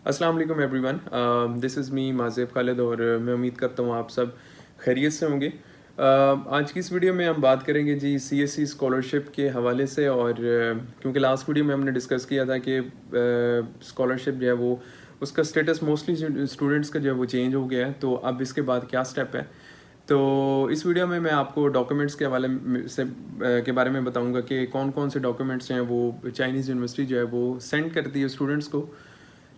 अस्सलाम वालेकुम everyone. This is me Mazeb Khalid और मैं उम्मीद करता हूँ आप सब खैरियत से होंगे। आज की इस वीडियो में हम बात करेंगे जी सीएससी स्कॉलरशिप के हवाले से और क्योंकि लास्ट वीडियो में हमने डिस्कस किया था कि स्कॉलरशिप जो है वो उसका स्टेटस मोस्टली स्टूडेंट्स का जो है वो चेंज हो गया है, तो अब इसके बाद क्या स्टेप है। तो इस वीडियो में मैं आपको डॉक्यूमेंट्स के के बारे में बताऊंगा कि कौन कौन से डॉक्यूमेंट्स हैं वो चाइनीज़ यूनिवर्सिटी जो है वो सेंड करती है स्टूडेंट्स को।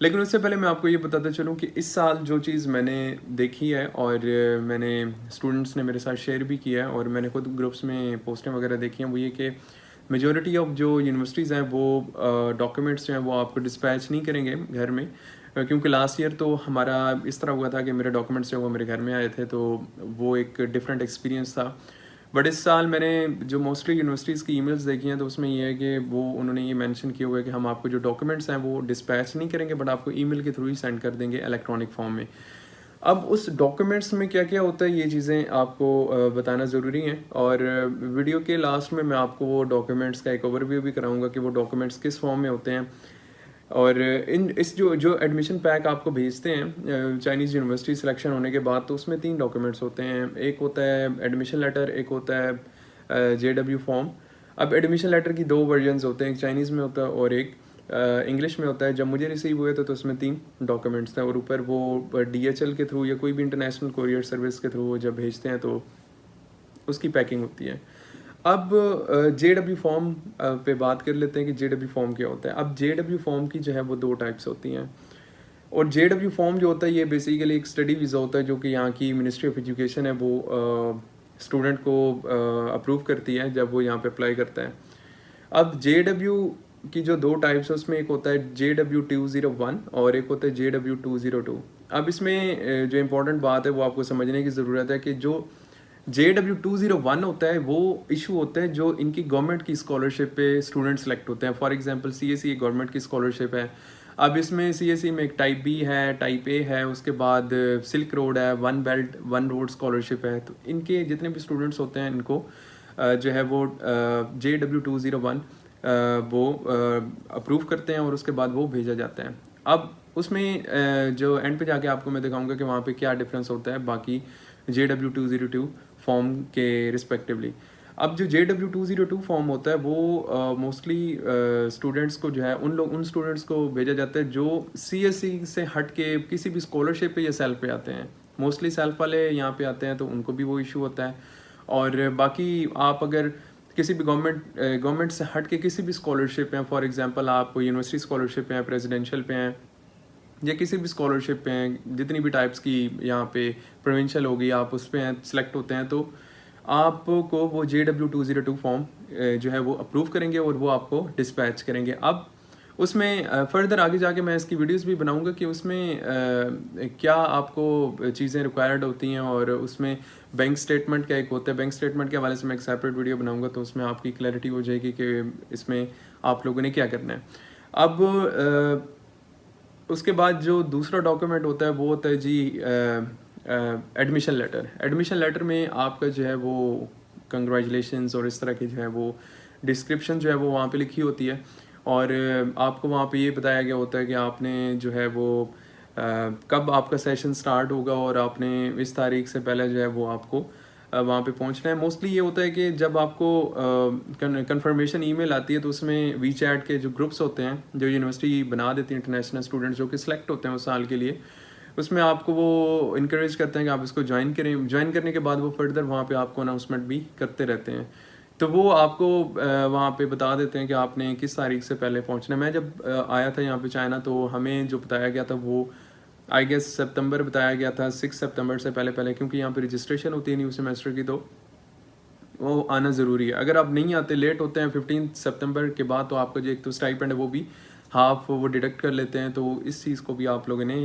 लेकिन उससे पहले मैं आपको ये बताता चलूँ कि इस साल जो चीज़ मैंने देखी है और मैंने स्टूडेंट्स ने मेरे साथ शेयर भी किया है और मैंने खुद ग्रुप्स में पोस्टें वगैरह देखी हैं, वो ये कि मेजॉरिटी ऑफ जो यूनिवर्सिटीज़ हैं वो डॉक्यूमेंट्स जो हैं वो आपको डिस्पैच नहीं करेंगे घर में। क्योंकि लास्ट ईयर तो हमारा इस तरह हुआ था कि मेरे डॉक्यूमेंट्स जो वो मेरे घर में आए थे, तो वो एक डिफरेंट एक्सपीरियंस था। बट इस साल मैंने जो मोस्टली यूनिवर्सिटीज़ की ईमेल्स देखी हैं तो उसमें ये है कि वो उन्होंने ये मेंशन किया हुआ है कि हम आपको जो डॉक्यूमेंट्स हैं वो डिस्पैच नहीं करेंगे, बट आपको ईमेल के थ्रू ही सेंड कर देंगे इलेक्ट्रॉनिक फॉर्म में। अब उस डॉक्यूमेंट्स में क्या क्या होता है ये चीज़ें आपको बताना ज़रूरी है, और वीडियो के लास्ट में मैं आपको वो डॉक्यूमेंट्स का एक ओवरव्यू भी कराऊंगा कि वो डॉक्यूमेंट्स किस फॉर्म में होते हैं। और इन इस जो जो एडमिशन पैक आपको भेजते हैं चाइनीज़ यूनिवर्सिटी सिलेक्शन होने के बाद, तो उसमें 3 डॉक्यूमेंट्स होते हैं। एक होता है एडमिशन लेटर, एक होता है जेडब्ल्यू फॉर्म। अब एडमिशन लेटर की 2 वर्जन्स होते हैं, एक चाइनीज़ में होता है और एक इंग्लिश में होता है। जब मुझे रिसीव हुए तो उसमें 3 डॉक्यूमेंट्स थे, और ऊपर वो डीएचएल के थ्रू या कोई भी इंटरनेशनल कोरियर सर्विस के थ्रू जब भेजते हैं तो उसकी पैकिंग होती है। अब जेडब्ल्यू फॉर्म पे बात कर लेते हैं कि जेडब्ल्यू फॉर्म क्या होता है। अब जेडब्ल्यू फॉर्म की जो है वो 2 टाइप्स होती हैं, और जेडब्ल्यू फॉर्म जो होता है ये बेसिकली एक स्टडी वीज़ा होता है जो कि यहाँ की मिनिस्ट्री ऑफ एजुकेशन है वो स्टूडेंट को अप्रूव करती है जब वो यहाँ पे अप्लाई करता है। अब जेडब्ल्यू की जो 2 टाइप्स है उसमें एक होता है JW201 और एक होता है JW202। अब इसमें जो इम्पोर्टेंट बात है वो आपको समझने की ज़रूरत है कि जो JW201 होता है वो इशू होता है जो इनकी गवर्नमेंट की स्कॉलरशिप पे स्टूडेंट सेलेक्ट होते हैं। फॉर एग्जांपल CSE गवर्नमेंट की स्कॉलरशिप है। अब इसमें CSE में एक टाइप बी है, टाइप ए है, उसके बाद सिल्क रोड है, one belt one road scholarship है। तो इनके जितने भी स्टूडेंट्स होते हैं इनको जो है वो JW201 वो अप्रूव करते हैं और उसके बाद वो भेजा जाता है। अब उसमें जो एंड पे जाके आपको मैं दिखाऊंगा कि वहाँ पे क्या डिफरेंस होता है बाकी JW202 फॉर्म के रिस्पेक्टिवली। अब जो JW202 फॉर्म होता है वो मोस्टली स्टूडेंट्स को जो है उन स्टूडेंट्स को भेजा जाता है जो CSE से हट के किसी भी स्कॉलरशिप पे या सेल्फ पे आते हैं। मोस्टली सेल्फ वाले यहाँ पे आते हैं तो उनको भी वो इशू होता है। और बाकी आप अगर किसी भी गवर्नमेंट से हट के किसी भी स्कॉलरशिप हैं, फॉर एग्जांपल आप यूनिवर्सिटी स्कॉलरशिप पे हैं, प्रेसिडेंशियल पे हैं, या किसी भी स्कॉलरशिप पे हैं, जितनी भी टाइप्स की यहाँ पे प्रोविंशियल होगी आप उस पर सेलेक्ट होते हैं, तो आपको वो JW202 फॉर्म जो है वो अप्रूव करेंगे और वो आपको डिस्पैच करेंगे। अब उसमें फर्दर आगे जाके मैं इसकी वीडियोस भी बनाऊंगा कि उसमें क्या आपको चीज़ें रिक्वायर्ड होती हैं, और उसमें बैंक स्टेटमेंट क्या एक होता है। बैंक स्टेटमेंट के हवाले से मैं एक सेपरेट वीडियो बनाऊंगा तो उसमें आपकी क्लैरिटी हो जाएगी कि इसमें आप लोगों ने क्या करना है। अब उसके बाद जो दूसरा डॉक्यूमेंट होता है वो होता है जी एडमिशन लेटर। एडमिशन लेटर में आपका जो है वो कंग्रेचुलेशंस और इस तरह की जो है वो डिस्क्रिप्शन जो है वो वहाँ पे लिखी होती है, और आपको वहाँ पे ये बताया गया होता है कि आपने जो है वो कब आपका सेशन स्टार्ट होगा और आपने इस तारीख से पहले जो है वो आपको वहाँ पे पहुँचना है। मोस्टली ये होता है कि जब आपको कंफर्मेशन ईमेल आती है तो उसमें वीचैट के जो ग्रुप्स होते हैं जो यूनिवर्सिटी बना देती है इंटरनेशनल स्टूडेंट्स जो कि सिलेक्ट होते हैं उस साल के लिए, उसमें आपको वो इनक्रेज करते हैं कि आप इसको ज्वाइन करें। ज्वाइन करने के बाद वो फर्दर वहाँ पे आपको अनाउंसमेंट भी करते रहते हैं, तो वो आपको वहाँ पे बता देते हैं कि आपने किस तारीख से पहले पहुँचना है। मैं जब आया था यहाँ पे चाइना तो हमें जो बताया गया था वो आई गेस सितंबर बताया गया था, 6 सितंबर से पहले पहले, क्योंकि यहाँ पे रजिस्ट्रेशन होती है न्यू सेमेस्टर की, तो वो आना ज़रूरी है। अगर आप नहीं आते, लेट होते हैं 15 सितंबर के बाद, तो आपका जो एक तो स्टाइपेंड है वो भी हाफ वो डिडक्ट कर लेते हैं। तो इस चीज़ को भी आप लोगों ने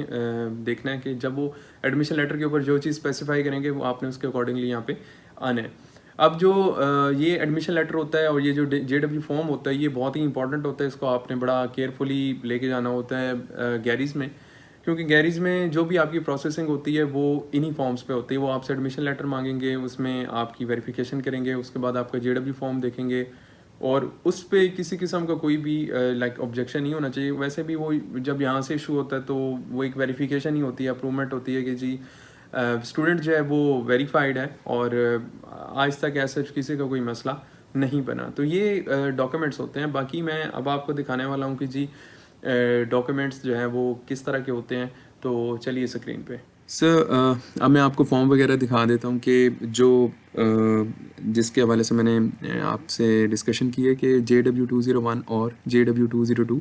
देखना है कि जब वो एडमिशन लेटर के ऊपर जो चीज़ स्पेसिफाई करेंगे वो आपने उसके अकॉर्डिंगली यहाँ पे आना है। अब जो ये एडमिशन लेटर होता है और ये जो JW फॉर्म होता है ये बहुत ही इंपॉर्टेंट होता है, इसको आपने बड़ा केयरफुली लेके जाना होता है गैरीज में, क्योंकि गैरीज में जो भी आपकी प्रोसेसिंग होती है वो इन्हीं फॉर्म्स पे होती है। वो आपसे एडमिशन लेटर मांगेंगे, उसमें आपकी वेरिफिकेशन करेंगे, उसके बाद आपका JW फॉर्म देखेंगे, और उस पे किसी किस्म का कोई भी लाइक ऑब्जेक्शन नहीं होना चाहिए। वैसे भी वो जब यहाँ से इशू होता है तो वो एक वेरिफिकेशन ही होती है, अप्रूवमेंट होती है कि जी स्टूडेंट जो है वो वेरीफाइड है और आज तक ऐसा किसी का कोई मसला नहीं बना। तो ये डॉक्यूमेंट्स होते हैं। बाकी मैं अब आपको दिखाने वाला हूँ कि जी डॉक्यूमेंट्स जो हैं वो किस तरह के होते हैं। तो चलिए स्क्रीन पे सर अब मैं आपको फॉर्म वगैरह दिखा देता हूँ कि जो जिसके हवाले से मैंने आपसे डिस्कशन की है कि JW201 और JW202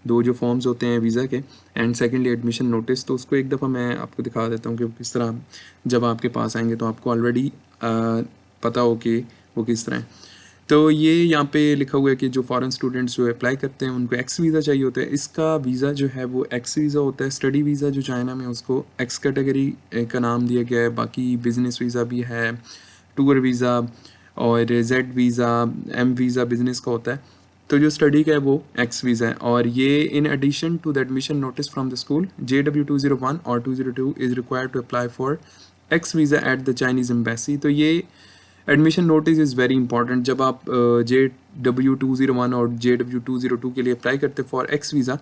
दो जो फॉर्म्स होते हैं वीज़ा के, एंड सेकेंडली एडमिशन नोटिस। तो उसको एक दफ़ा मैं आपको दिखा देता हूँ कि किस तरह जब आपके पास आएंगे तो आपको ऑलरेडी पता हो कि वो किस तरह है। तो ये यहाँ पे लिखा हुआ है कि जो फॉरेन स्टूडेंट्स जो अप्लाई करते हैं उनको एक्स वीज़ा चाहिए होता है। इसका वीज़ा जो है वो एक्स वीज़ा होता है। स्टडी वीज़ा जो चाइना में उसको एक्स कैटेगरी का नाम दिया गया है। बाकी बिज़नेस वीज़ा भी है, टूर वीज़ा और Z visa, M visa business का होता है। तो जो स्टडी का है वो एक्स वीज़ा है। और ये in addition to the admission notice from the school JW201 और 202 is required to apply for X visa at the Chinese embassy. तो ये admission notice is very important. जब आप JW201 और JW202 के लिए अप्लाई करते हैं फॉर एक्स वीज़ा,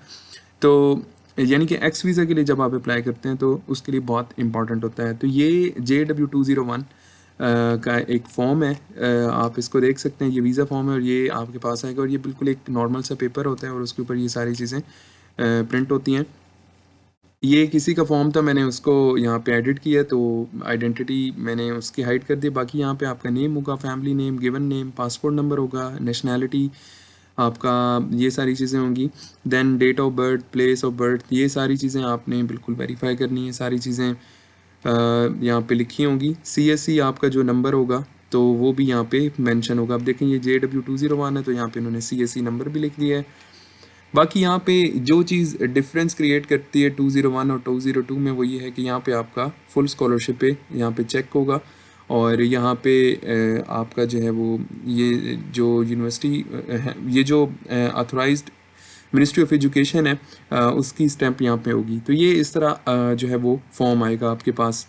तो यानी कि एक्स वीज़ा के लिए जब आप अप्लाई करते हैं तो उसके लिए बहुत इंपॉर्टेंट होता है। तो ये JW201 का एक फॉर्म है, आप इसको देख सकते हैं। ये वीज़ा फॉर्म है और ये आपके पास आएगा और ये बिल्कुल एक नॉर्मल सा पेपर होता है और उसके ऊपर ये सारी चीज़ें प्रिंट होती हैं। ये किसी का फॉर्म था, मैंने उसको यहाँ पे एडिट किया तो आइडेंटिटी मैंने उसकी हाइड कर दी। बाकी यहाँ पे आपका नेम होगा, family name, given name, passport number होगा, नेशनैलिटी आपका, ये सारी चीज़ें होंगी। Then date of birth, place of birth, ये सारी चीज़ें आपने बिल्कुल वेरीफाई करनी है। सारी चीज़ें यहाँ पे लिखी होंगी। CSE आपका जो नंबर होगा तो वो भी यहाँ पे मेंशन होगा। अब देखें ये JW201 है तो यहाँ पे इन्होंने CSE नंबर भी लिख दिया है। बाकी यहाँ पे जो चीज़ डिफरेंस क्रिएट करती है 201 और 202 में वो ये है कि यहाँ पे आपका फुल स्कॉलरशिप पे यहाँ पे चेक होगा और यहाँ पे आपका जो है वो ये जो यूनिवर्सिटी है, ये जो ऑथराइज्ड मिनिस्ट्री ऑफ एजुकेशन है उसकी स्टैंप यहाँ पे होगी। तो ये इस तरह जो है वो फॉर्म आएगा आपके पास।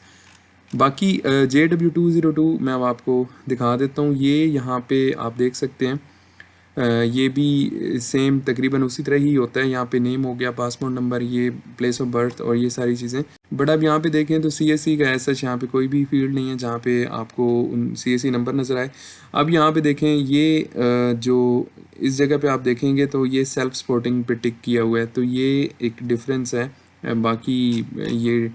बाकी JW202 मैं अब आपको दिखा देता हूँ। ये यहाँ पे आप देख सकते हैं, ये भी सेम तकरीबन उसी तरह ही होता है। यहाँ पे नेम हो गया, पासपोर्ट नंबर, ये प्लेस ऑफ बर्थ और ये सारी चीज़ें। बट अब यहाँ पे देखें तो CSE का ऐसा यहाँ पे कोई भी फील्ड नहीं है जहाँ पे आपको CSE नंबर नज़र आए। अब यहाँ पे देखें ये जो इस जगह पे आप देखेंगे तो ये सेल्फ सपोर्टिंग पे टिक किया हुआ है, तो ये एक डिफरेंस है। बाकी ये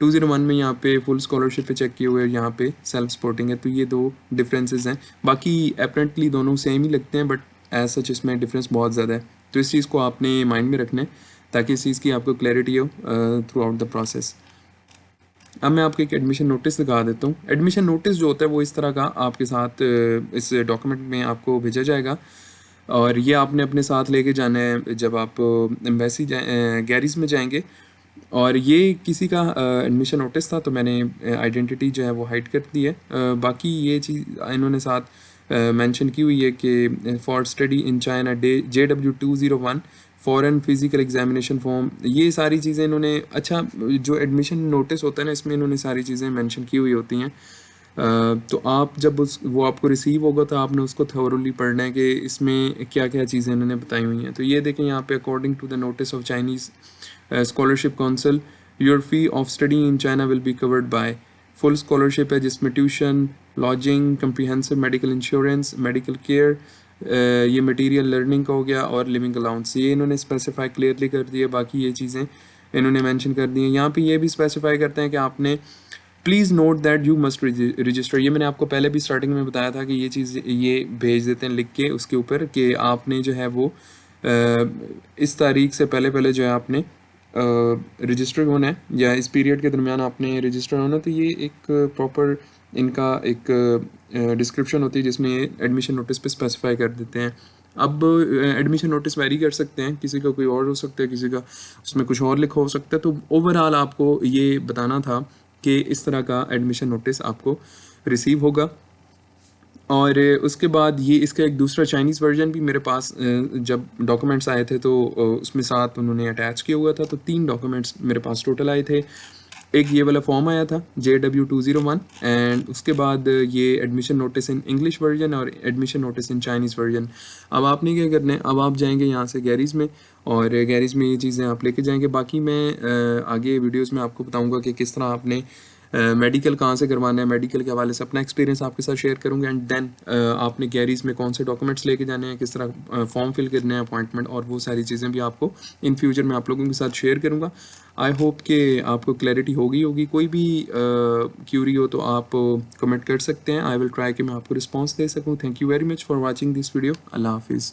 201 में यहाँ पे फुल स्कॉलरशिप पे चेक किए हुए हैं, यहाँ पे सेल्फ सपोर्टिंग है। तो ये दो डिफरेंसेस हैं। बाकी अपेरेंटली दोनों सेम ही लगते हैं बट एज सच इसमें डिफरेंस बहुत ज़्यादा है। तो इस चीज़ को आपने माइंड में रखना है ताकि इस चीज़ की आपको क्लैरिटी हो थ्रू आउट द प्रोसेस। अब मैं आपको एक एडमिशन नोटिस दिखा देता हूँ। एडमिशन नोटिस जो होता है वो इस तरह का आपके साथ इस डॉक्यूमेंट में आपको भेजा जाएगा और ये आपने अपने साथ लेके जाना है जब आप एम्बेसी गैरीज में जाएंगे। और ये किसी का एडमिशन नोटिस था तो मैंने आइडेंटिटी जो है वो हाइड कर दी है। बाकी ये चीज़ इन्होंने साथ मेंशन की हुई है कि for study in China JW201 foreign physical examination form, ये सारी चीज़ें इन्होंने, अच्छा जो एडमिशन नोटिस होता है ना इसमें इन्होंने सारी चीज़ें मेंशन की हुई होती हैं। तो आप जब वो आपको रिसीव होगा तो आपने उसको थोरली पढ़ना है कि इसमें क्या क्या चीज़ें इन्होंने बताई हुई हैं। तो ये देखें यहाँ पे according to the notice of Chinese scholarship council your fee of study in China will be covered by full scholarship है जिसमें tuition, lodging, comprehensive medical insurance, medical care, ये मटेरियल लर्निंग का हो गया और लिविंग अलाउंस, ये इन्होंने specify clearly कर दिया। बाकी ये चीज़ें इन्होंने मेंशन कर दी हैं। यहाँ पे ये भी स्पेसिफाई करते हैं कि आपने please note that you must register. ये मैंने आपको पहले भी स्टार्टिंग में बताया था कि ये चीज़ ये भेज देते हैं लिख के उसके ऊपर कि आपने जो है वो इस तारीख से पहले पहले जो है आपने रजिस्टर होना है या इस पीरियड के दरमियान आपने रजिस्टर होना। तो ये एक प्रॉपर इनका एक डिस्क्रिप्शन होती है जिसमें एडमिशन नोटिस पे स्पेसिफाई कर देते हैं। अब एडमिशन नोटिस वेरी कर सकते हैं, किसी का कोई और हो सकता है, किसी का उसमें कुछ और लिखा हो सकता है। तो ओवरऑल आपको ये बताना था कि इस तरह का एडमिशन नोटिस आपको रिसीव होगा। और उसके बाद ये इसका एक दूसरा चाइनीज़ वर्जन भी मेरे पास जब डॉक्यूमेंट्स आए थे तो उसमें साथ उन्होंने अटैच किया हुआ था। तो 3 डॉक्यूमेंट्स मेरे पास टोटल आए थे। एक ये वाला फॉर्म आया था JW201 एंड उसके बाद ये admission notice in English version और admission notice in Chinese version. अब आपने क्या करना है, अब आप जाएंगे यहाँ से गैरीज में और गैरेज में ये चीज़ें आप लेके जाएंगे। बाकी मैं आगे वीडियोस में आपको बताऊंगा कि किस तरह आपने मेडिकल कहाँ से करवाना है, मेडिकल के हवाले से अपना एक्सपीरियंस आपके साथ शेयर करूंगा एंड देन आपने गैरीज में कौन से डॉक्यूमेंट्स लेके जाने हैं, किस तरह फॉर्म फिल करने हैं, अपॉइंटमेंट और वो सारी चीज़ें भी आपको इन फ्यूचर में आप लोगों के साथ शेयर करूँगा। आई होप कि आपको क्लैरिटी होगी। कोई भी क्यूरी हो तो आप कमेंट कर सकते हैं। आई विल ट्राई कि मैं आपको रिस्पॉन्स दे सकूँ। Thank you very much for watching this video. अल्लाह हाफिज़।